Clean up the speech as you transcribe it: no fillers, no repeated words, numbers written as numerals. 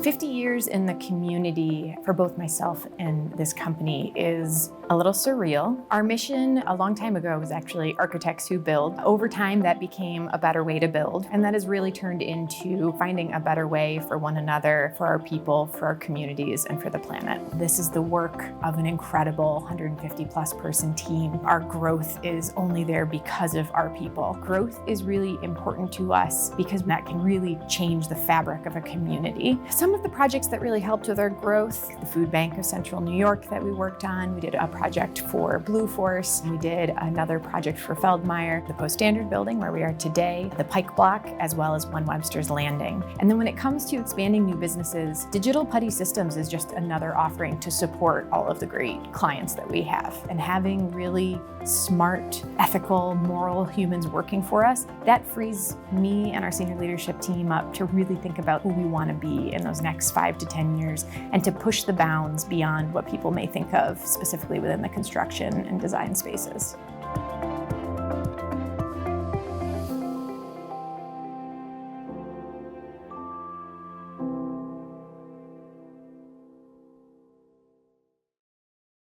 50 years in the community for both myself and this company is a little surreal. Our mission a long time ago was actually architects who build. Over time, that became a better way to build, and that has really turned into finding a better way for one another, for our people, for our communities, and for the planet. This is the work of an incredible 150 plus person team. Our growth is only there because of our people. Growth is really important to us because that can really change the fabric of a community. Some of the projects that really helped with our growth, the food bank of Central New York that we worked on. We did a project for Bluefors. We did another project for Feldmeyer, the Post-Standard building where we are today, the Pike Block, as well as One Webster's Landing. And then when it comes to expanding new businesses, Digital Putty Systems is just another offering to support all of the great clients that we have. And having really smart, ethical, moral humans working for us, that frees me and our senior leadership team up to really think about who we want to be in those next 5 to 10 years and to push the bounds beyond what people may think of specifically within the construction and design spaces.